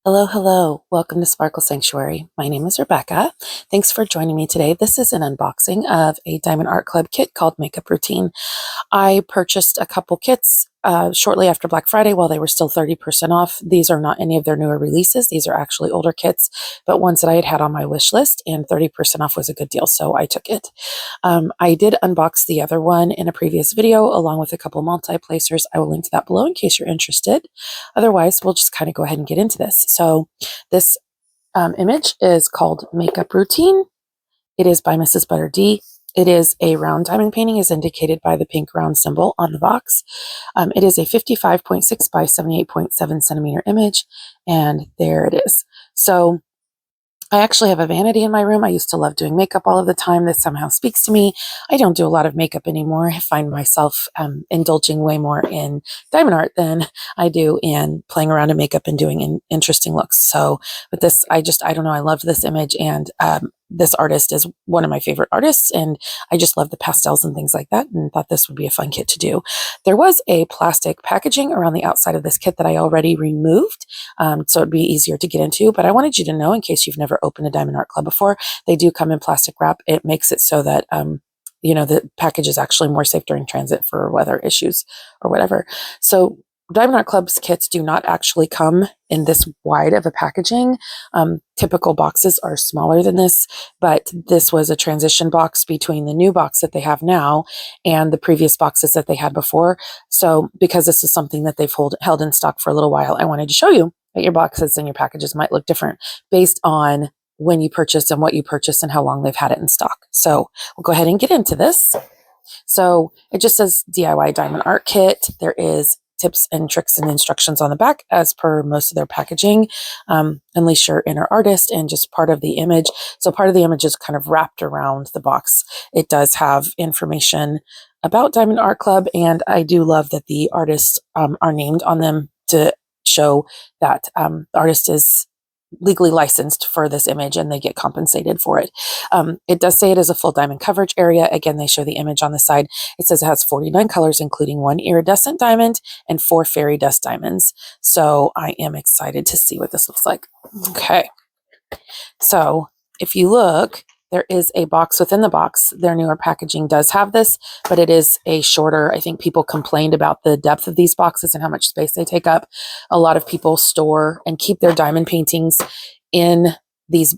Hello, hello. Welcome to Sparkle.Sanctuary. My name is Rebecca. Thanks for joining me today. This is an unboxing of a Diamond Art Club kit called Makeup Routine. I purchased a couple kits shortly after Black Friday while they were still 30% off. These are not any of their newer releases. These are actually older kits, but ones that I had had on my wish list, and 30% off was a good deal, so I took it. I did unbox the other one in a previous video along with a couple multi-placers. I will link to that below in case you're interested. Otherwise, we'll just kind of go ahead and get into this. So this image is called Makeup Routine. It is by Mrs. Butter D. It is a round diamond painting as indicated by the pink round symbol on the box. It is a 55.6 by 78.7 centimeter image, and there it is. So I actually have a vanity in my room. I used to love doing makeup all of the time. This somehow speaks to me. I don't do a lot of makeup anymore. I find myself indulging way more in diamond art than I do in playing around in makeup and doing interesting looks. So with this, I don't know, I loved this image, and this artist is one of my favorite artists, and I just love the pastels and things like that, and thought this would be a fun kit to do. There was a plastic packaging around the outside of this kit that I already removed, so it'd be easier to get into, but I wanted you to know, in case you've never opened a Diamond Art Club before, they do come in plastic wrap. It makes it so that the package is actually more safe during transit for weather issues or whatever. So Diamond Art Club's kits do not actually come in this wide of a packaging. Typical boxes are smaller than this, but this was a transition box between the new box that they have now and the previous boxes that they had before. So because this is something that they've held in stock for a little while, I wanted to show you that your boxes and your packages might look different based on when you purchase and what you purchase and how long they've had it in stock. So we'll go ahead and get into this. So it just says DIY Diamond Art Kit. There is tips and tricks and instructions on the back as per most of their packaging. Unleash your inner artist, and just part of the image. So part of the image is kind of wrapped around the box. It does have information about Diamond Art Club, and I do love that the artists are named on them to show that the artist is legally licensed for this image and they get compensated for it. It does say it is a full diamond coverage area. Again, they show the image on the side. It says it has 49 colors, including 1 iridescent diamond and 4 fairy dust diamonds. So I am excited to see what this looks like. Okay. So if you look, there is a box within the box. Their newer packaging does have this, but it is a shorter. I think people complained about the depth of these boxes and how much space they take up. A lot of people store and keep their diamond paintings in these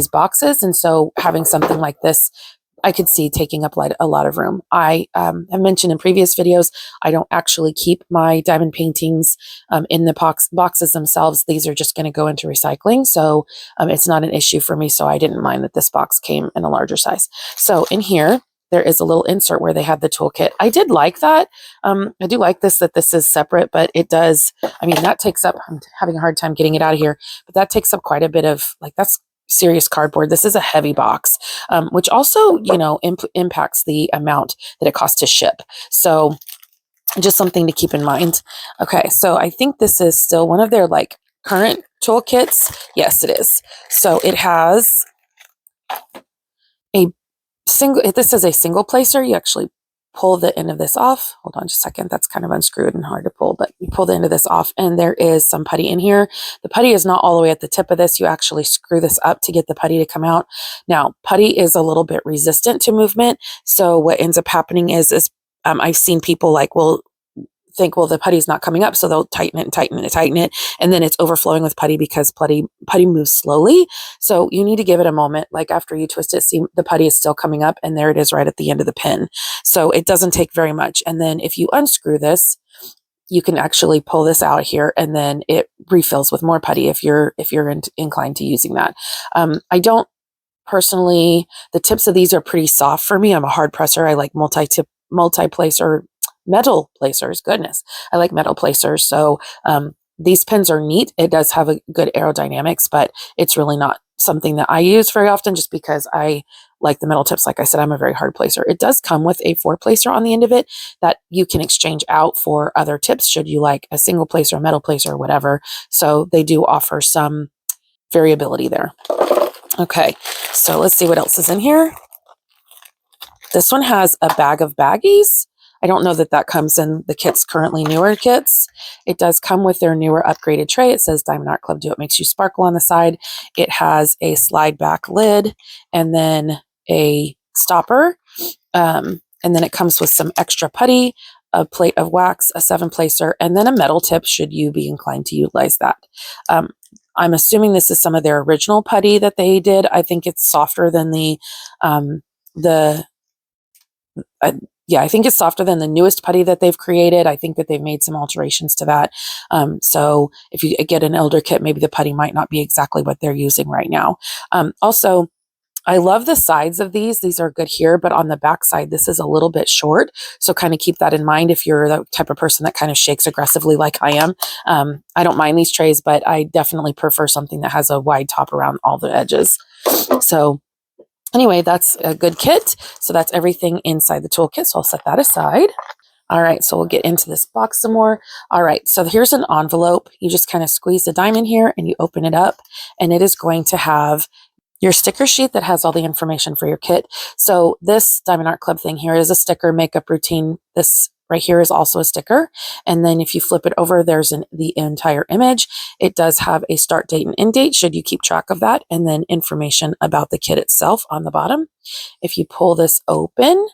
boxes, and so having something like this, I could see taking up a lot of room. I have mentioned in previous videos, I don't actually keep my diamond paintings in the boxes themselves. These are just going to go into recycling. So it's not an issue for me. So I didn't mind that this box came in a larger size. So in here, there is a little insert where they have the toolkit. I did like that. I do like that this is separate, but it does, that takes up, I'm having a hard time getting it out of here, but that takes up quite a bit of, that's serious cardboard. This is a heavy box, which also, impacts the amount that it costs to ship. So just something to keep in mind. Okay, so I think this is still one of their current toolkits. Yes, it is. So it has this is a single placer. You actually pull the end of this off. Hold on just a second. That's kind of unscrewed and hard to pull, but you pull the end of this off, and there is some putty in here. The putty is not all the way at the tip of this. You actually screw this up to get the putty to come out. Now, putty is a little bit resistant to movement. So what ends up happening is I've seen people think, well, the putty's not coming up, so they'll tighten it and tighten it and tighten it, and then it's overflowing with putty because putty moves slowly. So you need to give it a moment. Like after you twist it, see the putty is still coming up, and there it is right at the end of the pin. So it doesn't take very much. And then if you unscrew this, you can actually pull this out here, and then it refills with more putty if you're inclined to using that. I don't personally, the tips of these are pretty soft for me. I'm a hard presser. I like multi-placer metal placers. Goodness, I like metal placers. So these pins are neat. It does have a good aerodynamics, but it's really not something that I use very often just because I like the metal tips. Like I said, I'm a very hard placer. It does come with a 4 placer on the end of it that you can exchange out for other tips should you like a single placer, a metal placer, or whatever. So they do offer some variability there. Okay, so let's see what else is in here. This one has a bag of baggies. I don't know that that comes in the kits, currently newer kits. It does come with their newer upgraded tray. It says Diamond Art Club Do It Makes You Sparkle on the side. It has a slide back lid and then a stopper. And then it comes with some extra putty, a plate of wax, a 7-placer, and then a metal tip should you be inclined to utilize that. I'm assuming this is some of their original putty that they did. I think it's softer than I think it's softer than the newest putty that they've created. I think that they've made some alterations to that. So if you get an older kit, maybe the putty might not be exactly what they're using right now. Also, I love the sides of these. These are good here, but on the back side, this is a little bit short. So kind of keep that in mind if you're the type of person that kind of shakes aggressively like I am. I don't mind these trays, but I definitely prefer something that has a wide top around all the edges. So anyway, that's a good kit. So that's everything inside the toolkit. So I'll set that aside. All right, so we'll get into this box some more. All right, so here's an envelope. You just kind of squeeze the diamond here and you open it up, and it is going to have your sticker sheet that has all the information for your kit. So this Diamond Art Club thing here is a sticker makeup routine. This right here is also a sticker. And then if you flip it over, there's the entire image. It does have a start date and end date, should you keep track of that, and then information about the kit itself on the bottom. If you pull this open,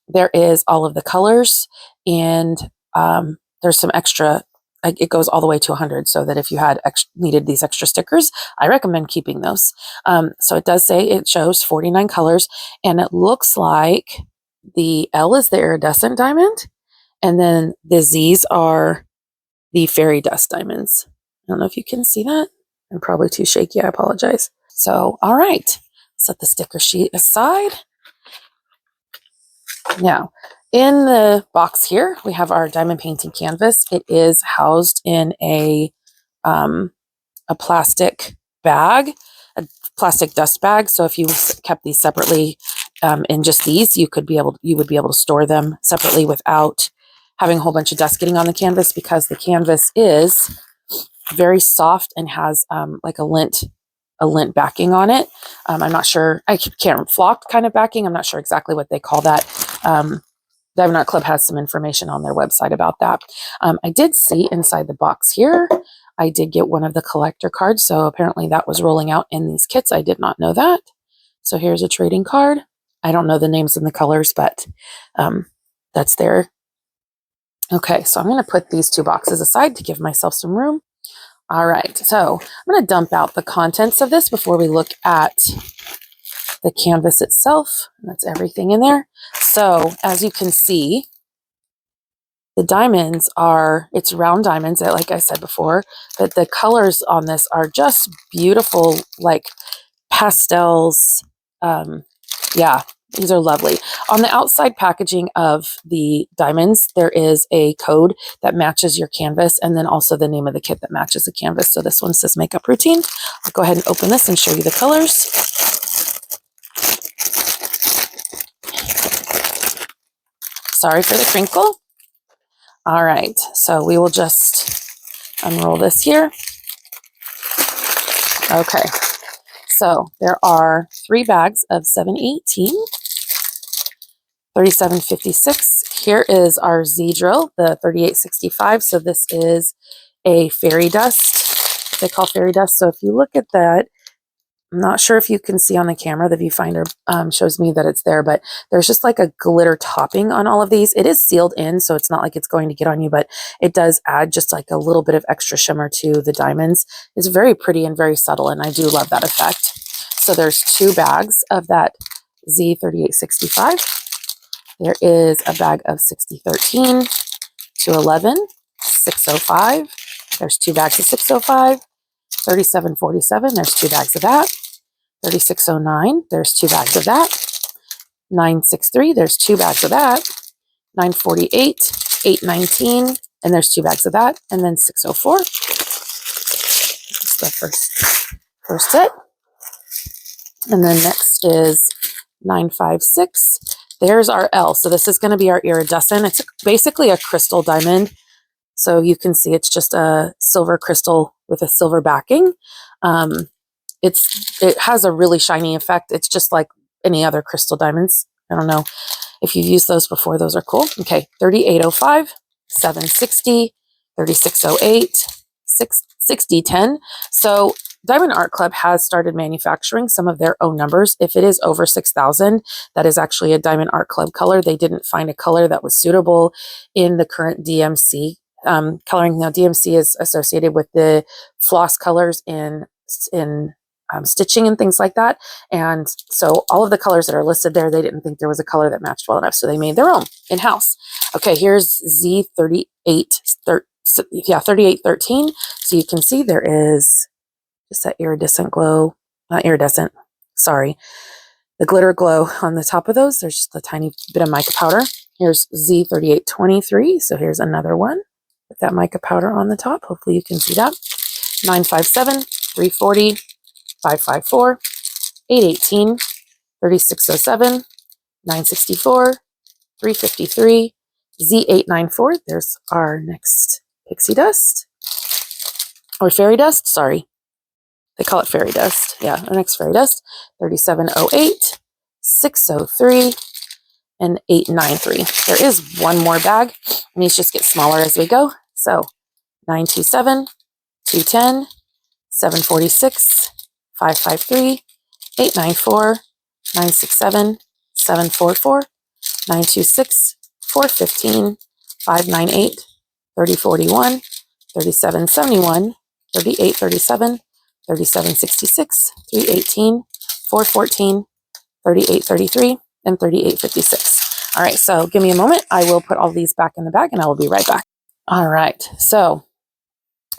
there is all of the colors, and there's some extra. It goes all the way to 100, so that if you had needed these extra stickers, I recommend keeping those. So it does say it shows 49 colors, and it looks like the L is the iridescent diamond, and then the Z's are the fairy dust diamonds. I don't know if you can see that. I'm probably too shaky. I apologize. So, all right, set the sticker sheet aside. Now, in the box here, we have our diamond painting canvas. It is housed in a plastic bag, a plastic dust bag. So if you kept these separately in just these, you would be able to store them separately without having a whole bunch of dust getting on the canvas, because the canvas is very soft and has like a lint backing on it. I'm not sure, I can't, flocked kind of backing. I'm not sure exactly what they call that. Diamond Art Club has some information on their website about that. I did see inside the box here, I did get one of the collector cards. So apparently that was rolling out in these kits. I did not know that. So here's a trading card. I don't know the names and the colors, but that's there. Okay, so I'm going to put these two boxes aside to give myself some room. All right, so I'm going to dump out the contents of this before we look at the canvas itself. That's everything in there. So as you can see, the diamonds are, it's round diamonds, like I said before, but the colors on this are just beautiful, like pastels. Yeah, these are lovely. On the outside packaging of the diamonds, there is a code that matches your canvas, and then also the name of the kit that matches the canvas. So this one says Makeup Routine. I'll go ahead and open this and show you the colors. Sorry for the crinkle. All right, so we will just unroll this here. Okay, so there are 3 bags of 718, 3756. Here is our Z drill, the 3865. So this is a fairy dust. They call fairy dust. So if you look at that, I'm not sure if you can see on the camera. The viewfinder shows me that it's there, but there's just like a glitter topping on all of these. It is sealed in, so it's not like it's going to get on you, but it does add just like a little bit of extra shimmer to the diamonds. It's very pretty and very subtle, and I do love that effect. So there's 2 bags of that Z3865. There is a bag of 6013, 211, 605. There's 2 bags of 605. 3747, there's 2 bags of that. 3609, there's 2 bags of that. 963, there's 2 bags of that. 948, 819, and there's 2 bags of that. And then 604, that's the first set. And then next is 956. There's our L. So this is going to be our iridescent. It's basically a crystal diamond. So you can see it's just a silver crystal with a silver backing. It has a really shiny effect. It's just like any other crystal diamonds. I don't know if you've used those before. Those are cool. Okay, 3805, 760, 3608, 6010. So Diamond Art Club has started manufacturing some of their own numbers. If it is over 6,000, that is actually a Diamond Art Club color. They didn't find a color that was suitable in the current DMC coloring. Now, DMC is associated with the floss colors in stitching and things like that. And so all of the colors that are listed there, they didn't think there was a color that matched well enough. So they made their own in-house. Okay, here's Z38, 3813. So you can see there is just that iridescent glow, not iridescent, sorry, the glitter glow on the top of those. There's just a tiny bit of mica powder. Here's Z3823. So here's another one with that mica powder on the top. Hopefully you can see that. 957, 340, 554, 818, 3607, 964, 353, Z894. There's our next pixie dust, or fairy dust, sorry. They call it fairy dust. Yeah, our next fairy dust, 3708, 603, and 893. There is one more bag, and these just get smaller as we go. So 927, 210, 746, 553, 894, 967, 744, 926, 415, 598, 3041, 3771, 3837, 3766, 318, 414, 3833, and 3856. All right, so give me a moment. I will put all these back in the bag and I will be right back. All right, so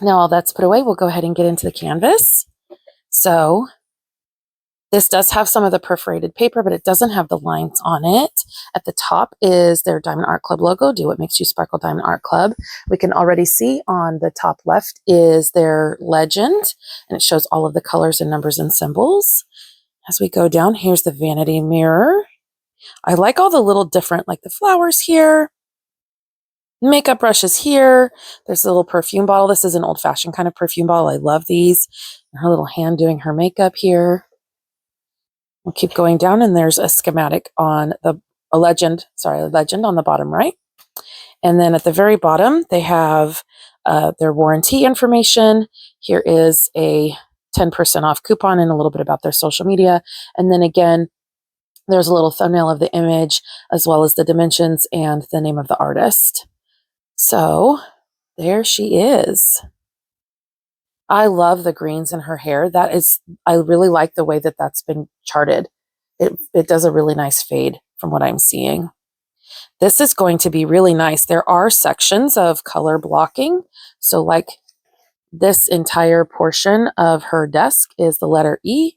now all that's put away, we'll go ahead and get into the canvas. So this does have some of the perforated paper, but it doesn't have the lines on it. At the top is their Diamond Art Club logo, Do What Makes You Sparkle Diamond Art Club. We can already see on the top left is their legend, and it shows all of the colors and numbers and symbols. As we go down, here's the vanity mirror. I like all the little different, like the flowers here, makeup brushes here. There's a little perfume bottle. This is an old-fashioned kind of perfume bottle. I love these. And her little hand doing her makeup here. We'll keep going down, and there's a schematic on a legend on the bottom right. And then at the very bottom, they have their warranty information. Here is a 10% off coupon and a little bit about their social media. And then again, there's a little thumbnail of the image, as well as the dimensions and the name of the artist. So there she is. I love the greens in her hair. I really like the way that that's been charted. It does a really nice fade from what I'm seeing. This is going to be really nice. There are sections of color blocking. So like this entire portion of her desk is the letter E.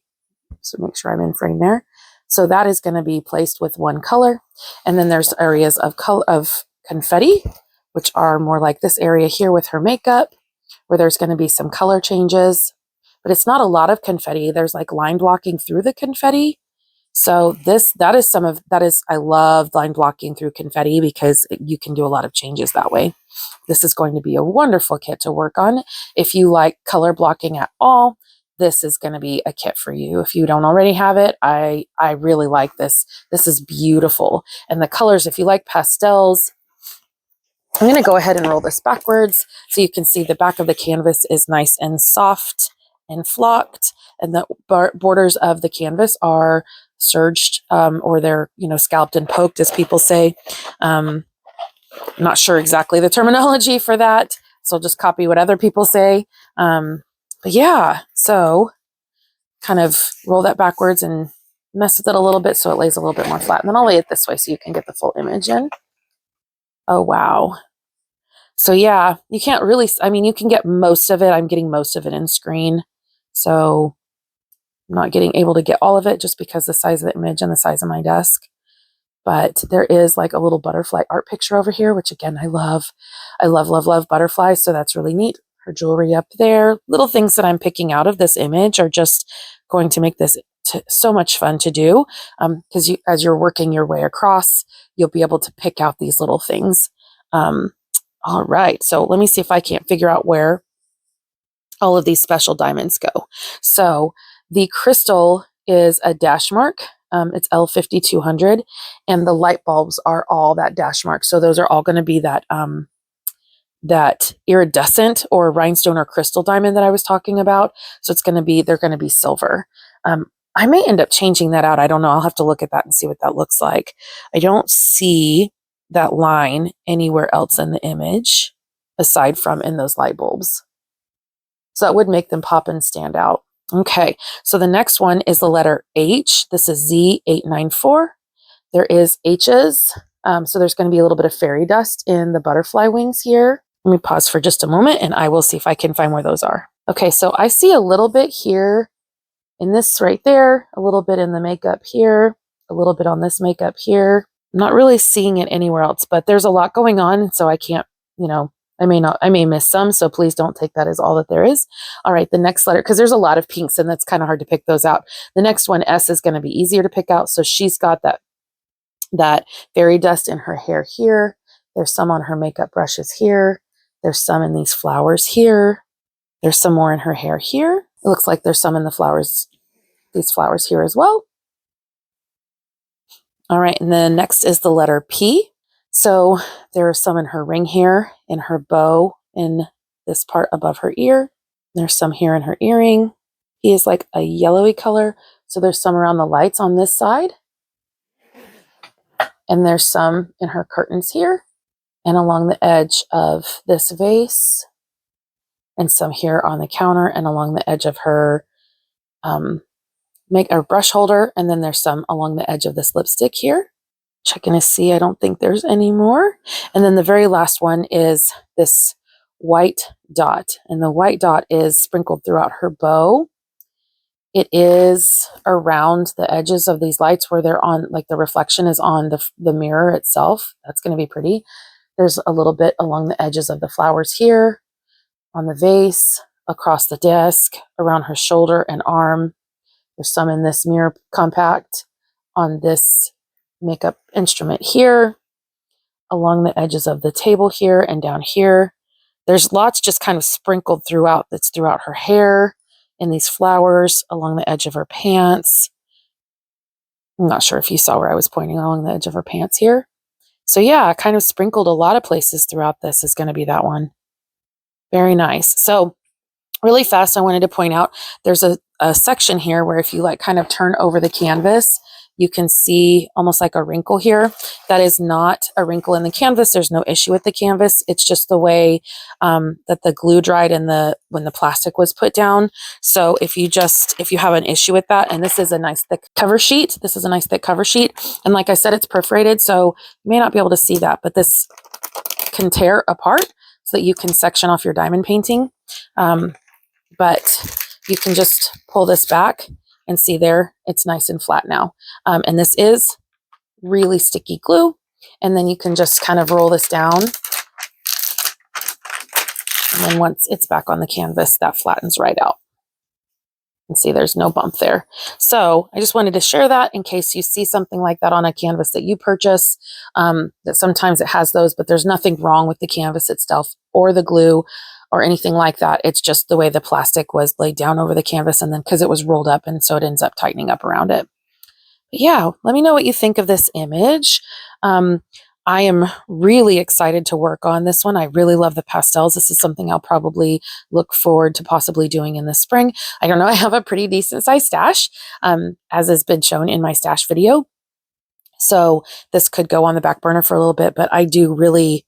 So make sure I'm in frame there. So that is going to be placed with one color. And then there's areas of confetti, which are more like this area here with her makeup, where there's going to be some color changes, but it's not a lot of confetti. There's like line blocking through the confetti. So I love line blocking through confetti because you can do a lot of changes that way. This is going to be a wonderful kit to work on. If you like color blocking at all, this is going to be a kit for you. If you don't already have it, I really like this. This is beautiful. And the colors, if you like pastels, I'm going to go ahead and roll this backwards so you can see the back of the canvas is nice and soft and flocked, and the borders of the canvas are serged or they're, scalped and poked, as people say. I'm not sure exactly the terminology for that, so I'll just copy what other people say. But yeah, so kind of roll that backwards and mess with it a little bit so it lays a little bit more flat. And then I'll lay it this way so you can get the full image in. Oh, wow. So yeah, you can't really, you can get most of it. I'm getting most of it in screen. So I'm not able to get all of it just because the size of the image and the size of my desk. But there is like a little butterfly art picture over here, which again, I love. I love, love, love butterflies. So that's really neat. Her jewelry up there. Little things that I'm picking out of this image are just going to make this so much fun to do. Because as you're working your way across, you'll be able to pick out these little things. All right, so let me see if I can't figure out where all of these special diamonds go. So the crystal is a dash mark It's L5200, and the light bulbs are all that dash mark. So those are all going to be that that iridescent or rhinestone or crystal diamond that I was talking about. So they're going to be silver. I may end up changing that out. I don't know. I'll have to look at that and see what that looks like. I don't see that line anywhere else in the image aside from in those light bulbs. So that would make them pop and stand out. Okay, so the next one is the letter H. This is Z894. There is H's. So there's going to be a little bit of fairy dust in the butterfly wings here. Let me pause for just a moment and I will see if I can find where those are. Okay, so I see a little bit here in this right there, a little bit in the makeup here, a little bit on this makeup here. I'm not really seeing it anywhere else, but there's a lot going on, so I can't, I may miss some, so please don't take that as all that there is. All right, the next letter, because there's a lot of pinks and that's kind of hard to pick those out. The next one, S, is going to be easier to pick out. So she's got that fairy dust in her hair here. There's some on her makeup brushes here. There's some in these flowers here. There's some more in her hair here. It looks like there's some in the flowers, these flowers here as well. All right, and then next is the letter P. So there are some in her ring here, in her bow, in this part above her ear. There's some here in her earring. P is like a yellowy color. So there's some around the lights on this side. And there's some in her curtains here and along the edge of this vase, and some here on the counter and along the edge of her brush holder. And then there's some along the edge of this lipstick here. Checking to see, I don't think there's any more. And then the very last one is this white dot. And the white dot is sprinkled throughout her bow. It is around the edges of these lights where they're on, like the reflection is on the mirror itself. That's going to be pretty. There's a little bit along the edges of the flowers here, on the vase, across the desk, around her shoulder and arm. There's some in this mirror compact, on this makeup instrument here, along the edges of the table here and down here. There's lots just kind of sprinkled throughout. That's throughout her hair, in these flowers, along the edge of her pants. I'm not sure if you saw where I was pointing along the edge of her pants here. So yeah, kind of sprinkled a lot of places throughout this is going to be that one. Very nice. So really fast, I wanted to point out there's a section here where if you like kind of turn over the canvas, you can see almost like a wrinkle here. That is not a wrinkle in the canvas. There's no issue with the canvas. It's just the way that the glue dried and when the plastic was put down. So if you have an issue with that, and this is a nice thick cover sheet. This is a nice thick cover sheet. And like I said, it's perforated, so you may not be able to see that, but this can tear apart so that you can section off your diamond painting. But you can just pull this back and see there, it's nice and flat now. And this is really sticky glue. And then you can just kind of roll this down. And then once it's back on the canvas, that flattens right out. And see, there's no bump there. So I just wanted to share that in case you see something like that on a canvas that you purchase, that sometimes it has those, but there's nothing wrong with the canvas itself or the glue or anything like that. It's just the way the plastic was laid down over the canvas, and then because it was rolled up, and so it ends up tightening up around it. But yeah, let me know what you think of this image. I am really excited to work on this one. I really love the pastels. This is something I'll probably look forward to possibly doing in the spring. I don't know, I have a pretty decent sized stash, as has been shown in my stash video. So this could go on the back burner for a little bit, but I do really,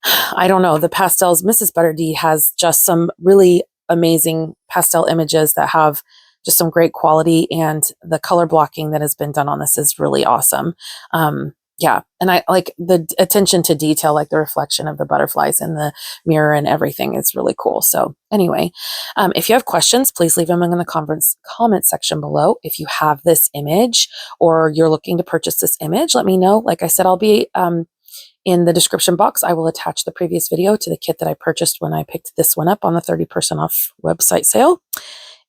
I don't know, the pastels, Mrs. Butterdee has just some really amazing pastel images that have just some great quality, and the color blocking that has been done on this is really awesome. Yeah, and I like the attention to detail, like the reflection of the butterflies in the mirror and everything is really cool. So anyway, if you have questions, please leave them in the comment section below. If you have this image or you're looking to purchase this image, let me know. Like I said, I'll be in the description box. I will attach the previous video to the kit that I purchased when I picked this one up on the 30% off website sale.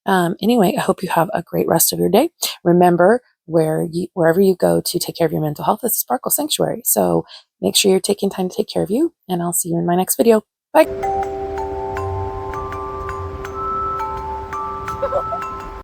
Anyway, I hope you have a great rest of your day. Remember, wherever you go to take care of your mental health, this is Sparkle Sanctuary. So make sure you're taking time to take care of you, and I'll see you in my next video. Bye.